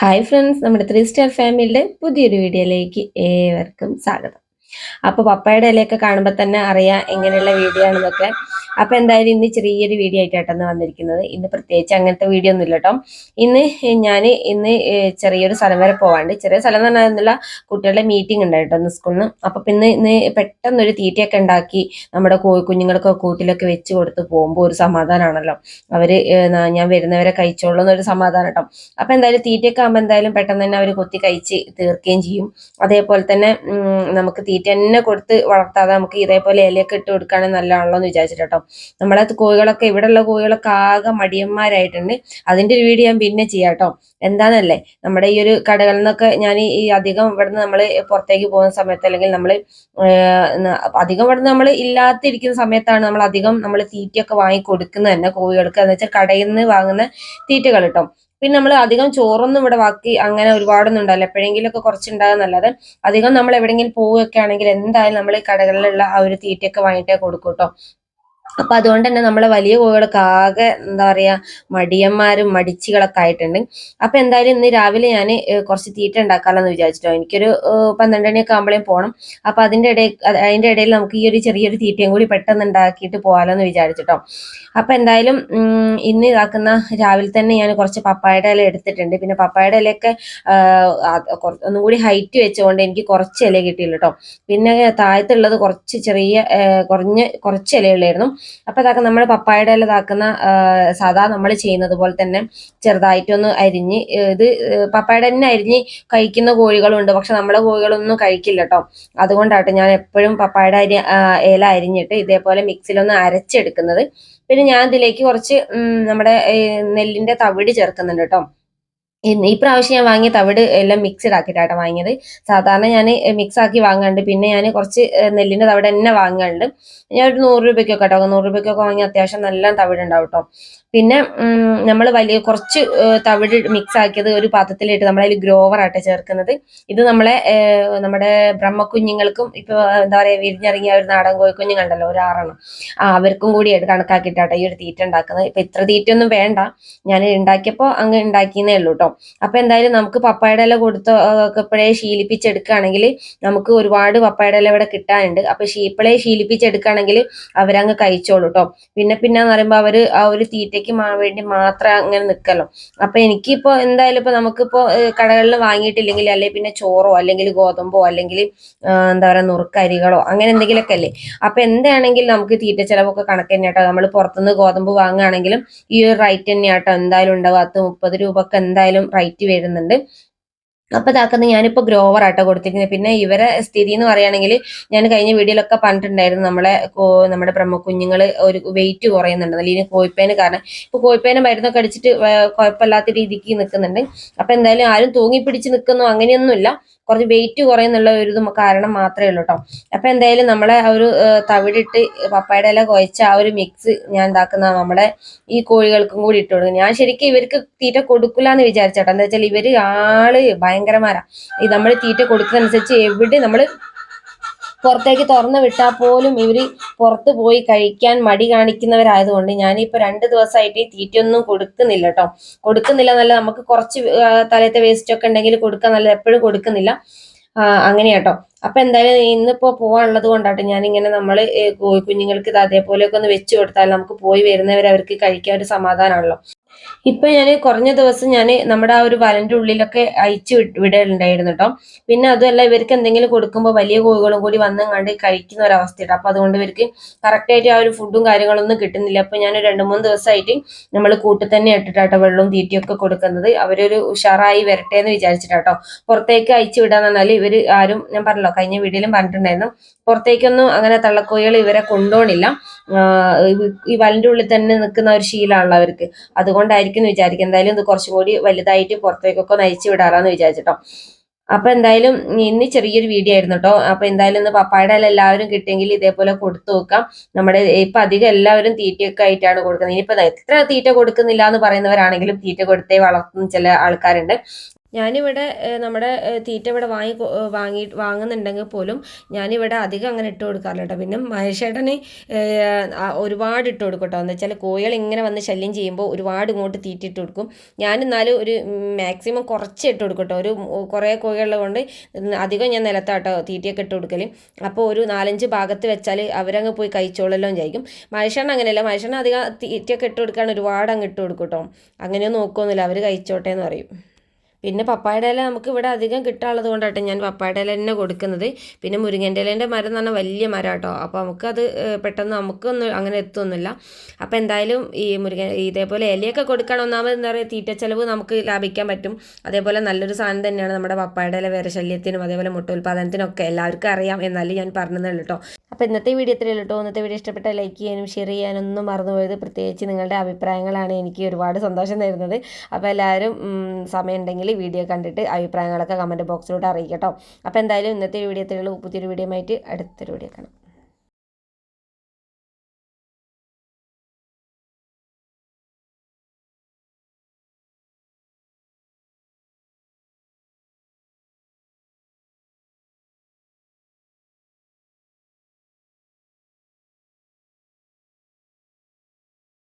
Hi friends, നമ്മുടെ 3 star ഫാമിലിയുടെ പുതിയൊരു വീഡിയോയിലേക്ക് ഏവർക്കും സ്വാഗതം. അപ്പോൾ പപ്പായുടെ ഇലയൊക്കെ കാണുമ്പോൾ തന്നെ അറിയാം എങ്ങനെയുള്ള വീഡിയോ ആണെന്നൊക്കെ. അപ്പോൾ എന്തായാലും ഇന്ന് ചെറിയൊരു വീഡിയോ ആയിട്ടാണ് വന്നിരിക്കുന്നത്. ഇന്ന് പ്രത്യേകിച്ച് അങ്ങനത്തെ വീഡിയോ ഒന്നും ഇല്ല കേട്ടോ. ഇന്ന് ചെറിയൊരു സ്ഥലം വരെ പോവാണ്ട്. ചെറിയ സ്ഥലം എന്ന് പറഞ്ഞാൽ കുട്ടികളുടെ മീറ്റിംഗ് ഉണ്ടായിട്ടോ ഇന്ന് സ്കൂളിൽ നിന്ന്. അപ്പം ഇന്ന് പെട്ടെന്നൊരു തീറ്റയൊക്കെ ഉണ്ടാക്കി നമ്മുടെ കുഞ്ഞുങ്ങൾക്കൊക്കെ കൂട്ടിലൊക്കെ വെച്ച് കൊടുത്ത് പോകുമ്പോൾ ഒരു സമാധാനമാണല്ലോ. ഞാൻ വരുന്നവരെ കഴിച്ചോളൂ എന്നൊരു സമാധാനം കേട്ടോ. അപ്പം എന്തായാലും തീറ്റയൊക്കെ ആകുമ്പോൾ എന്തായാലും പെട്ടെന്ന് തന്നെ അവർ കൊത്തി കഴിച്ച് തീർക്കുകയും ചെയ്യും. അതേപോലെ തന്നെ നമുക്ക് തീറ്റ തന്നെ കൊടുത്ത് വളർത്താതെ നമുക്ക് ഇതേപോലെ ഇലയൊക്കെ ഇട്ട് കൊടുക്കുകയാണെങ്കിൽ നല്ലതാണല്ലോ എന്ന് വിചാരിച്ചിട്ട് കേട്ടോ. നമ്മളെ കോഴികളൊക്കെ ഇവിടെയുള്ള കോഴികളൊക്കെ ആകെ മടിയന്മാരായിട്ടുണ്ട്. അതിന്റെ ഒരു വീഡിയോ ഞാൻ പിന്നെ ചെയ്യാം കേട്ടോ. എന്താണെന്നല്ലേ, നമ്മുടെ ഈ ഒരു കടകളിൽ നിന്നൊക്കെ ഞാൻ ഈ അധികം ഇവിടുന്ന് നമ്മൾ പുറത്തേക്ക് പോകുന്ന സമയത്ത് അല്ലെങ്കിൽ നമ്മൾ അധികം ഇവിടുന്ന് നമ്മൾ ഇല്ലാത്തിരിക്കുന്ന സമയത്താണ് നമ്മൾ തീറ്റയൊക്കെ വാങ്ങി കൊടുക്കുന്നത് തന്നെ കോഴികൾക്ക്. എന്ന് വെച്ചാൽ കടയിൽ നിന്ന് വാങ്ങുന്ന തീറ്റകൾ കേട്ടോ. പിന്നെ നമ്മൾ അധികം ചോറൊന്നും ഇവിടെ ബാക്കി അങ്ങനെ ഒരുപാടൊന്നും ഉണ്ടാവില്ല, എപ്പോഴെങ്കിലും ഒക്കെ കുറച്ചുണ്ടാകുന്നല്ലാതെ അധികം നമ്മൾ എവിടെയെങ്കിലും പോവുകയൊക്കെ ആണെങ്കിൽ എന്തായാലും നമ്മൾ ഈ കടകളിലുള്ള ആ ഒരു തീറ്റയൊക്കെ വാങ്ങിയിട്ടേ കൊടുക്കും കേട്ടോ. അപ്പൊ അതുകൊണ്ട് തന്നെ നമ്മളെ വലിയ കോഴികളൊക്കെ ആകെ എന്താ പറയാ മടിയന്മാരും മടിച്ചികളൊക്കെ ആയിട്ടുണ്ട്. അപ്പൊ എന്തായാലും ഇന്ന് രാവിലെ ഞാൻ കുറച്ച് തീറ്റ ഉണ്ടാക്കാമെന്ന് വിചാരിച്ചിട്ടോ. എനിക്കൊരു 12 മണിയൊക്കെ ആകുമ്പോഴേക്കും പോകണം. അപ്പൊ അതിന്റെ ഇടയിൽ നമുക്ക് ഈ ഒരു ചെറിയൊരു തീറ്റയും കൂടി പെട്ടെന്ന് ഉണ്ടാക്കിയിട്ട് പോകാലോ എന്ന് വിചാരിച്ചിട്ടോ. അപ്പൊ എന്തായാലും ഇന്ന് ഇതാക്കുന്ന രാവിലെ തന്നെ ഞാൻ കുറച്ച് പപ്പായയുടെ ഇല എടുത്തിട്ടുണ്ട്. പിന്നെ പപ്പായയുടെ ഇലയൊക്കെ ഒന്നും കൂടി ഹൈറ്റ് വെച്ചുകൊണ്ട് എനിക്ക് കുറച്ച് ഇല കിട്ടിയില്ല കേട്ടോ. പിന്നെ താഴത്തുള്ളത് കുറച്ച് കുറച്ച് ഇലയുള്ളായിരുന്നു. അപ്പൊ ഇതാക്കുക നമ്മൾ പപ്പായയുടെ ഇല ഇതാക്കുന്ന സാധാ നമ്മൾ ചെയ്യുന്നത് പോലെ തന്നെ ചെറുതായിട്ടൊന്ന് അരിഞ്ഞ് പപ്പായയുടെ തന്നെ അരിഞ്ഞ് കഴിക്കുന്ന കോഴികളുണ്ട്. പക്ഷെ നമ്മളെ കോഴികളൊന്നും കഴിക്കില്ല കേട്ടോ. അതുകൊണ്ടാട്ടോ ഞാൻ എപ്പോഴും പപ്പായയുടെ ഇല അരിഞ്ഞിട്ട് ഇതേപോലെ മിക്സിയിലൊന്ന് അരച്ചെടുക്കുന്നത്. പിന്നെ ഞാൻ ഇതിലേക്ക് കുറച്ച് നമ്മുടെ നെല്ലിന്റെ തവിട് ചേർക്കുന്നുണ്ട് കേട്ടോ. ഈ പ്രാവശ്യം ഞാൻ വാങ്ങിയ തവിട് എല്ലാം മിക്സ്ഡ് ആക്കിയിട്ടാണ് വാങ്ങിയത്. സാധാരണ ഞാൻ മിക്സ് ആക്കി വാങ്ങാറുണ്ട്. പിന്നെ ഞാൻ കുറച്ച് നെല്ലിന്റെ തവിട് തന്നെ വാങ്ങാറുണ്ട്. ഞാൻ ഒരു 100 രൂപയ്ക്കൊക്കെ കേട്ടോ, 100 രൂപയ്ക്കൊക്കെ വാങ്ങി അത്യാവശ്യം നല്ല തവിട് ഉണ്ടാവും കേട്ടോ. പിന്നെ നമ്മൾ കുറച്ച് തവിട് മിക്സ് ആക്കിയത് ഒരു പാത്രത്തിലിട്ട് നമ്മളതിൽ ഗ്രോവർ ആട്ടെ ചേർക്കുന്നത്. ഇത് നമ്മുടെ ബ്രഹ്മക്കുഞ്ഞുങ്ങൾക്കും ഇപ്പൊ എന്താ പറയാ വിരിഞ്ഞിറങ്ങിയ ഒരു നാടൻ കോഴിക്കുഞ്ഞുങ്ങളുണ്ടല്ലോ, ഒരു 6 അവർക്കും കൂടി കണക്കാക്കിയിട്ടാട്ടെ ഈ ഒരു തീറ്റ ഉണ്ടാക്കുന്നത്. ഇപ്പൊ ഇത്ര തീറ്റ ഒന്നും വേണ്ട, ഞാൻ ഉണ്ടാക്കിയപ്പോൾ അങ്ങ് ഉണ്ടാക്കിയെന്നേ ഉള്ളൂ കേട്ടോ. അപ്പൊ എന്തായാലും നമുക്ക് പപ്പായയുടെ ഇല ഇപ്പോഴേ ശീലിപ്പിച്ചെടുക്കുകയാണെങ്കിൽ നമുക്ക് ഒരുപാട് പപ്പായയുടെ ഇല ഇവിടെ കിട്ടാനുണ്ട്. അപ്പൊ ഇപ്പോഴേ ശീലിപ്പിച്ചെടുക്കുകയാണെങ്കിൽ അവരങ്ങ് കഴിച്ചോളൂ കേട്ടോ. പിന്നെ എന്ന് പറയുമ്പോൾ അവര് ആ ഒരു തീറ്റയ്ക്ക് വേണ്ടി മാത്രം അങ്ങനെ നിൽക്കല്ലോ. അപ്പൊ എനിക്കിപ്പോ എന്തായാലും ഇപ്പൊ നമുക്കിപ്പോ കടകളിൽ വാങ്ങിയിട്ടില്ലെങ്കിൽ അല്ലെങ്കിൽ പിന്നെ ചോറോ അല്ലെങ്കിൽ ഗോതമ്പോ അല്ലെങ്കിൽ എന്താ പറയാ നുറുക്കരികളോ അങ്ങനെ എന്തെങ്കിലുമൊക്കെ അല്ലേ. അപ്പൊ എന്താണെങ്കിലും നമുക്ക് തീറ്റ ചെലവൊക്കെ കണക്ക് തന്നെ കേട്ടോ. നമ്മൾ പുറത്തുനിന്ന് ഗോതമ്പ് വാങ്ങുകയാണെങ്കിലും ഈ ഒരു റേറ്റ് തന്നെയാട്ടോ എന്തായാലും ഉണ്ടാവും. 30 രൂപ ഒക്കെ എന്തായാലും റേറ്റ് വരുന്നുണ്ട്. അപ്പൊ ഇതാക്കുന്നത് ഞാനിപ്പോ ഗ്രോവർ ആട്ടോ കൊടുത്തിരിക്കുന്നത്. പിന്നെ ഇവരെ സ്ഥിതി എന്ന് പറയുകയാണെങ്കിൽ ഞാൻ കഴിഞ്ഞ വീഡിയോയിലൊക്കെ പറഞ്ഞിട്ടുണ്ടായിരുന്നു, നമ്മുടെ ബ്രഹ്മക്കുഞ്ഞുങ്ങള് ഒരു വെയിറ്റ് കുറയുന്നുണ്ട് അല്ലെങ്കിൽ കോഴിപ്പേന് കാരണം. ഇപ്പൊ കോഴിപ്പേന് മരുന്നൊക്കെ അടിച്ചിട്ട് കുഴപ്പമില്ലാത്ത രീതിക്ക് നിൽക്കുന്നുണ്ട്. അപ്പൊ എന്തായാലും ആരും തൂങ്ങി പിടിച്ച് നിൽക്കുന്നു അങ്ങനെയൊന്നുമില്ല, കുറച്ച് വെയിറ്റ് കുറയുന്നുള്ള ഒരു കാരണം മാത്രമേ ഉള്ളൂ കേട്ടോ. അപ്പൊ എന്തായാലും നമ്മളെ ആ ഒരു തവിടിട്ട് പപ്പായയുടെ ഇല കുഴച്ച ആ ഒരു മിക്സ് ഞാൻ ഉണ്ടാക്കുന്ന നമ്മുടെ ഈ കോഴികൾക്കും കൂടി ഇട്ട് കൊടുക്കും. ഞാൻ ശരിക്കും ഇവർക്ക് തീറ്റ കൊടുക്കില്ല എന്ന് വിചാരിച്ചേട്ടോ. എന്താ വെച്ചാൽ ഇവര് ഭയങ്കരമാരാ. ഈ നമ്മൾ തീറ്റ കൊടുക്കുന്നതനുസരിച്ച് എവിടെ നമ്മൾ പുറത്തേക്ക് തുറന്നു വിട്ടാൽ പോലും ഇവര് പുറത്ത് പോയി കഴിക്കാൻ മടി കാണിക്കുന്നവരായതുകൊണ്ട് ഞാനിപ്പോ 2 ദിവസമായിട്ട് ഈ തീറ്റയൊന്നും കൊടുക്കുന്നില്ല കേട്ടോ. കൊടുക്കുന്നില്ല എന്നല്ല, നമുക്ക് കുറച്ച് തലത്തെ വേസ്റ്റ് ഒക്കെ ഉണ്ടെങ്കിൽ കൊടുക്കാൻ നല്ലത്, എപ്പോഴും കൊടുക്കുന്നില്ല. അങ്ങനെയാട്ടോ. അപ്പൊ എന്തായാലും ഇന്നിപ്പോ പോവാനുള്ളത് കൊണ്ടാട്ടോ ഞാനിങ്ങനെ കുഞ്ഞുങ്ങൾക്ക് ഇത് അതേപോലെയൊക്കെ ഒന്ന് വെച്ച് കൊടുത്താൽ നമുക്ക് പോയി വരുന്നവരെ അവർക്ക് കഴിക്കാൻ ഒരു സമാധാനമാണല്ലോ. ഇപ്പൊ ഞാൻ കുറഞ്ഞ ദിവസം നമ്മുടെ ആ ഒരു വലന്റെ ഉള്ളിലൊക്കെ അയച്ചു വിടലുണ്ടായിരുന്നു കേട്ടോ. പിന്നെ അതുമല്ല, ഇവർക്ക് എന്തെങ്കിലും കൊടുക്കുമ്പോൾ വലിയ കോഴികളും കൂടി വന്നും കണ്ട് കഴിക്കുന്ന ഒരു അവസ്ഥയുണ്ട്. അപ്പൊ അതുകൊണ്ട് ഇവർക്ക് കറക്റ്റ് ആയിട്ട് ആ ഒരു ഫുഡും കാര്യങ്ങളൊന്നും കിട്ടുന്നില്ല. അപ്പൊ ഞാൻ 2-3 ദിവസമായിട്ട് നമ്മൾ കൂട്ടിൽ തന്നെ ഇട്ടിട്ടാട്ടോ വെള്ളവും തീറ്റയൊക്കെ കൊടുക്കുന്നത്. അവരൊരു ഉഷാറായി വരട്ടെ എന്ന് വിചാരിച്ചിട്ടാട്ടോ. പുറത്തേക്ക് അയച്ചു വിടാന്ന് പറഞ്ഞാൽ ഇവര് ആരും, ഞാൻ പറഞ്ഞല്ലോ കഴിഞ്ഞ വീഡിയോയിലും പറഞ്ഞിട്ടുണ്ടായിരുന്നു, പുറത്തേക്കൊന്നും അങ്ങനെ തള്ളക്കോഴികൾ ഇവരെ കൊണ്ടുപോകണില്ല. ഈ വലന്റെ ഉള്ളിൽ തന്നെ നിൽക്കുന്ന ഒരു ശീലമാണല്ലോ അവർക്ക്. അതുകൊണ്ടായിരിക്കും എന്ന് വിചാരിക്കും. എന്തായാലും ഇത് കുറച്ചും കൂടി വലുതായിട്ട് പുറത്തേക്കൊക്കെ നയിച്ചു വിടാറാന്ന് വിചാരിച്ചിട്ടോ. അപ്പൊ എന്തായാലും ഇന്ന് ചെറിയൊരു വീഡിയോ ആയിരുന്നു കേട്ടോ. അപ്പൊ എന്തായാലും ഇന്ന് പപ്പായുടെ ഇല എല്ലാവരും കിട്ടിയെങ്കിൽ ഇതേപോലെ കൊടുത്തു നോക്കാം. നമ്മുടെ ഇപ്പൊ അധികം എല്ലാവരും തീറ്റയൊക്കെ ആയിട്ടാണ് കൊടുക്കുന്നത്. ഇനിയിപ്പോ എത്ര തീറ്റ കൊടുക്കുന്നില്ല എന്ന് പറയുന്നവരാണെങ്കിലും തീറ്റ കൊടുത്തേ വളർത്തുന്ന ചില ആൾക്കാരുണ്ട്. ഞാനിവിടെ നമ്മുടെ തീറ്റ ഇവിടെ വാങ്ങുന്നുണ്ടെങ്കിൽ പോലും ഞാനിവിടെ അധികം അങ്ങനെ ഇട്ട് കൊടുക്കാറില്ല കേട്ടോ. പിന്നെ മഹേഷേട്ടന് ഒരുപാട് ഇട്ട് കൊടുക്കും കേട്ടോ. എന്ന് വെച്ചാൽ കോഴികൾ ഇങ്ങനെ വന്ന് ശല്യം ചെയ്യുമ്പോൾ ഒരുപാട് ഇങ്ങോട്ട് തീറ്റ ഇട്ട് കൊടുക്കും. ഞാൻ എന്നാലും ഒരു മാക്സിമം കുറച്ച് ഇട്ട് കൊടുക്കും കേട്ടോ. ഒരു കുറേ കോഴികളുള്ളത് കൊണ്ട് അധികം ഞാൻ നിലത്താട്ടോ തീറ്റയൊക്കെ ഇട്ട് കൊടുക്കൽ. അപ്പോൾ ഒരു 4-5 ഭാഗത്ത് വെച്ചാൽ അവരങ്ങ് പോയി കഴിച്ചോളല്ലോ വിചാരിക്കും. മഹേഷേട്ടൻ അങ്ങനെയല്ല, മഹേഷേട്ടൻ അധികം തീറ്റയൊക്കെ ഇട്ട് കൊടുക്കാൻ ഒരുപാട് അങ്ങ് ഇട്ട് കൊടുക്കും കേട്ടോ. അങ്ങനെയൊന്നും നോക്കുമൊന്നുമില്ല, അവർ കഴിച്ചോട്ടെ എന്ന് പറയും. പിന്നെ പപ്പായയുടെ ഇല നമുക്ക് ഇവിടെ അധികം കിട്ടാനുള്ളത് കൊണ്ടാട്ടോ ഞാൻ പപ്പായയുടെ ഇല തന്നെ കൊടുക്കുന്നത്. പിന്നെ മുരിങ്ങൻ്റെ ഇലേൻ്റെ മരം എന്ന് പറഞ്ഞാൽ വലിയ മരം കേട്ടോ. അപ്പോൾ നമുക്കത് പെട്ടെന്ന് നമുക്കൊന്നും അങ്ങനെ എത്തുമൊന്നുമില്ല. അപ്പോൾ എന്തായാലും ഈ ഇതേപോലെ ഇലയൊക്കെ കൊടുക്കണം. ഒന്നാമത് എന്താ പറയുക, തീറ്റ ചെലവ് നമുക്ക് ലാഭിക്കാൻ പറ്റും. അതേപോലെ നല്ലൊരു സാധനം തന്നെയാണ് നമ്മുടെ പപ്പായയുടെ ഇല വിരശല്യത്തിനും അതേപോലെ മുട്ടോൽപാദനത്തിനൊക്കെ എല്ലാവർക്കും അറിയാം. എന്നാലും ഞാൻ പറഞ്ഞതേ ഉള്ളൂ കേട്ടോ. അപ്പോൾ ഇന്നത്തെ വീഡിയോ ഇത്രയേ ഉള്ളൂ കേട്ടോ. ഇന്നത്തെ വീഡിയോ ഇഷ്ടപ്പെട്ട ലൈക്ക് ചെയ്യാനും ഷെയർ ചെയ്യാനൊന്നും മറന്നുപോയത്. പ്രത്യേകിച്ച് നിങ്ങളുടെ അഭിപ്രായങ്ങളാണ് എനിക്ക് ഒരുപാട് സന്തോഷം തരുന്നത്. അപ്പോൾ എല്ലാവരും സമയം ഉണ്ടെങ്കിൽ വീഡിയോ കണ്ടിട്ട് അഭിപ്രായങ്ങളൊക്കെ കമൻറ്റ് ബോക്സിലോട്ട് അറിയിക്കട്ടോ. അപ്പോൾ എന്തായാലും ഇന്നത്തെ വീഡിയോ ഇത്രയേ ഉള്ളൂ. പുതിയൊരു വീഡിയോ ആയിട്ട് അടുത്തൊരു വീഡിയോ കാണാം.